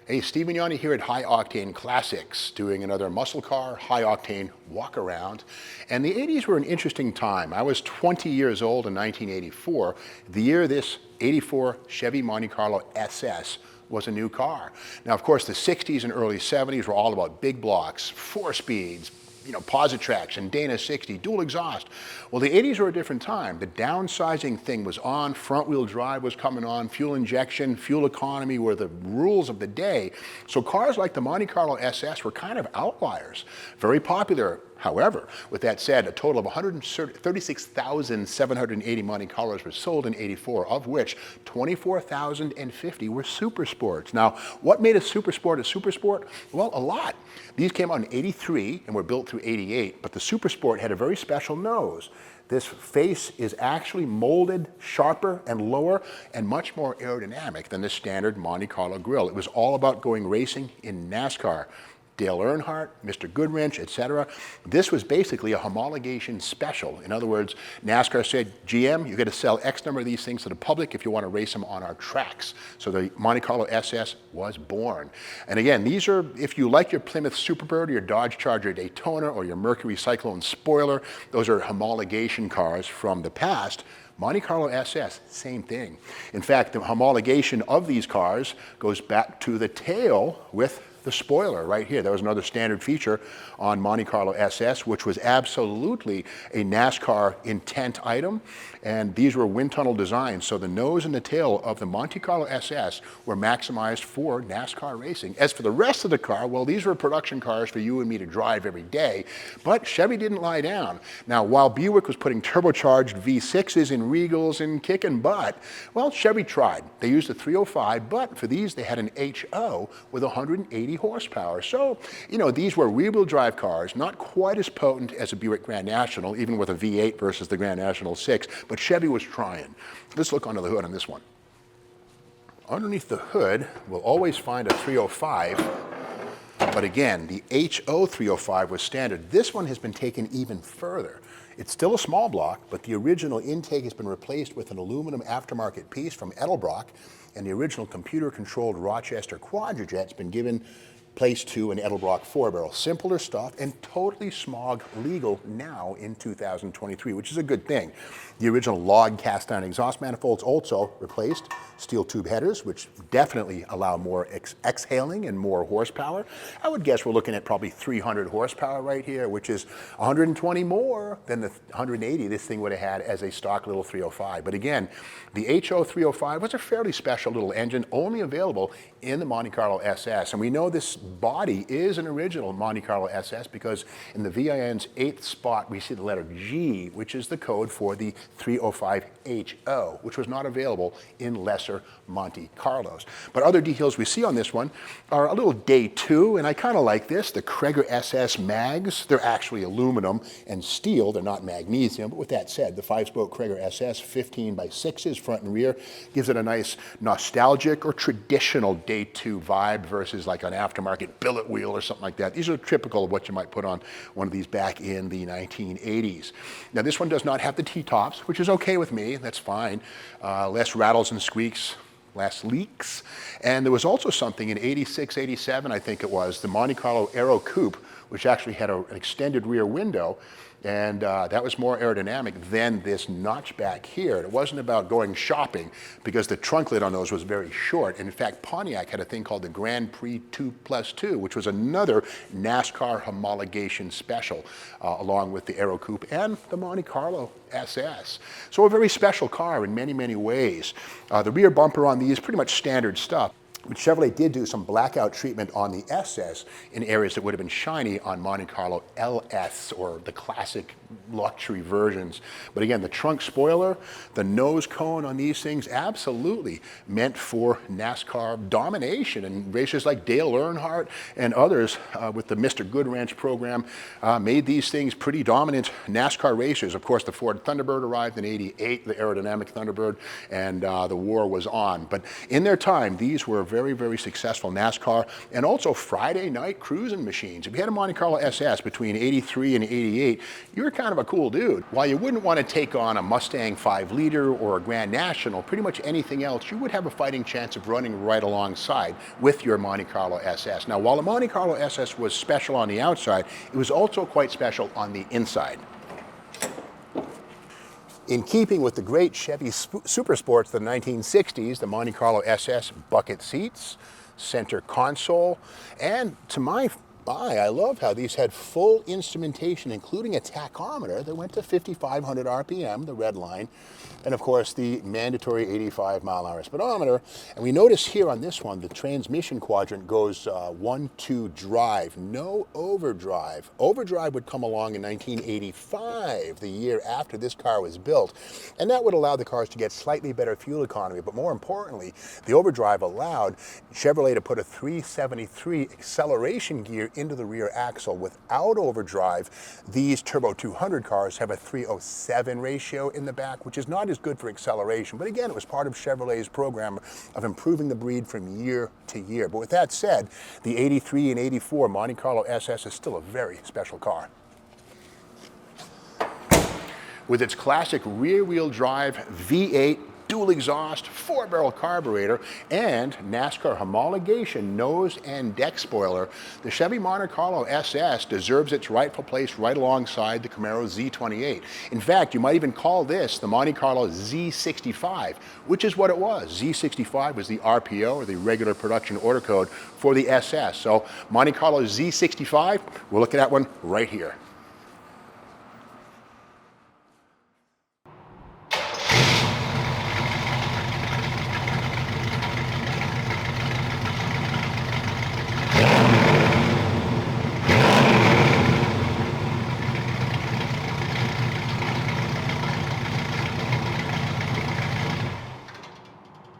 Hey, Steve Magnante here at High Octane Classics, doing another muscle car, high octane walk around. And the 80s were an interesting time. I was 20 years old in 1984, the year this 84 Chevy Monte Carlo SS was a new car. Now, of course, the 60s and early 70s were all about big blocks, 4 speeds, positive traction, Dana 60, dual exhaust. Well, the 80s were a different time. The downsizing thing was on, front wheel drive was coming on, fuel injection, fuel economy were the rules of the day. So cars like the Monte Carlo SS were kind of outliers. Very popular. However, with that said, a total of 136,780 Monte Carlos were sold in 84, of which 24,050 were super sports. Now, what made a super sport a super sport? Well, a lot. These came out in 83 and were built through 88, but the super sport had a very special nose. This face is actually molded sharper and lower and much more aerodynamic than the standard Monte Carlo grille. It was all about going racing in NASCAR. Dale Earnhardt, Mr. Goodwrench, etc. This was basically a homologation special. In other words, NASCAR said, GM, you got to sell X number of these things to the public if you want to race them on our tracks. So the Monte Carlo SS was born. And again, these are, if you like your Plymouth Superbird or your Dodge Charger Daytona or your Mercury Cyclone Spoiler, those are homologation cars from the past. Monte Carlo SS, same thing. In fact, the homologation of these cars goes back to the tail with the spoiler right here. That was another standard feature on Monte Carlo SS, which was absolutely a NASCAR intent item. And these were wind tunnel designs. So the nose and the tail of the Monte Carlo SS were maximized for NASCAR racing. As for the rest of the car, well, these were production cars for you and me to drive every day. But Chevy didn't lie down. Now, while Buick was putting turbocharged V6s in Regals and kicking butt, well, Chevy tried. They used a 305, but for these, they had an HO with 180 horsepower. So, these were rear-wheel drive cars, not quite as potent as a Buick Grand National, even with a V8 versus the Grand National 6, but Chevy was trying. Let's look under the hood on this one. Underneath the hood, we'll always find a 305, but again, the HO 305 was standard. This one has been taken even further. It's still a small block, but the original intake has been replaced with an aluminum aftermarket piece from Edelbrock, and the original computer-controlled Rochester Quadrajet's been given place to an Edelbrock 4-barrel. Simpler stuff and totally smog legal now in 2023, which is a good thing. The original log cast iron exhaust manifolds also replaced. Steel tube headers, which definitely allow more exhaling and more horsepower. I would guess we're looking at probably 300 horsepower right here, which is 120 more than the 180 this thing would have had as a stock little 305. But again, the HO 305 was a fairly special little engine, only available in the Monte Carlo SS. And we know this body is an original Monte Carlo SS because in the VIN's 8th spot, we see the letter G, which is the code for the 305HO, which was not available in lesser Monte Carlos. But other details we see on this one are a little day 2, and I kind of like this, the Cragar SS mags. They're actually aluminum and steel, they're not magnesium, but with that said, the 5-spoke Cragar SS 15x6s front and rear gives it a nice nostalgic or traditional day 2 vibe versus like an aftermarket billet wheel or something like that. These are typical of what you might put on one of these back in the 1980s. Now this one does not have the T-tops, which is okay with me, that's fine. Less rattles and squeaks, less leaks. And there was also something in 86, 87, I think it was, the Monte Carlo Aero Coupe, which actually had an extended rear window, and that was more aerodynamic than this notch back here. It wasn't about going shopping because the trunk lid on those was very short. And in fact, Pontiac had a thing called the Grand Prix 2+2, which was another NASCAR homologation special, along with the Aero Coupe and the Monte Carlo SS. So a very special car in many, many ways. The rear bumper on these, pretty much standard stuff. But Chevrolet did do some blackout treatment on the SS in areas that would have been shiny on Monte Carlo LS or the classic luxury versions. But again, the trunk spoiler, the nose cone on these things, absolutely meant for NASCAR domination. And racers like Dale Earnhardt and others with the Mr. Goodwrench program made these things pretty dominant NASCAR racers. Of course, the Ford Thunderbird arrived in 88, the aerodynamic Thunderbird, and the war was on. But in their time, these were very, very successful NASCAR and also Friday night cruising machines. If you had a Monte Carlo SS between 83 and 88, you were kind of a cool dude. While you wouldn't want to take on a Mustang 5-liter or a Grand National, pretty much anything else, you would have a fighting chance of running right alongside with your Monte Carlo SS. Now, while the Monte Carlo SS was special on the outside, it was also quite special on the inside. In keeping with the great Chevy Super Sports of the 1960s, the Monte Carlo SS bucket seats, center console, and to my eye, I love how these had full instrumentation, including a tachometer that went to 5,500 RPM, the red line, and of course the mandatory 85-mile-an-hour speedometer. And we notice here on this one, the transmission quadrant goes 1-2 drive, no overdrive. Overdrive would come along in 1985, the year after this car was built, and that would allow the cars to get slightly better fuel economy, but more importantly, the overdrive allowed Chevrolet to put a 373 acceleration gear into the rear axle. Without overdrive, these Turbo 200 cars have a 307 ratio in the back, which is not as good for acceleration. But again, it was part of Chevrolet's program of improving the breed from year to year. But with that said, the 83 and 84 Monte Carlo SS is still a very special car. With its classic rear-wheel drive V8 dual exhaust, 4-barrel carburetor, and NASCAR homologation nose and deck spoiler, the Chevy Monte Carlo SS deserves its rightful place right alongside the Camaro Z28. In fact, you might even call this the Monte Carlo Z65, which is what it was. Z65 was the RPO, or the regular production order code, for the SS. So Monte Carlo Z65, we'll look at that one right here.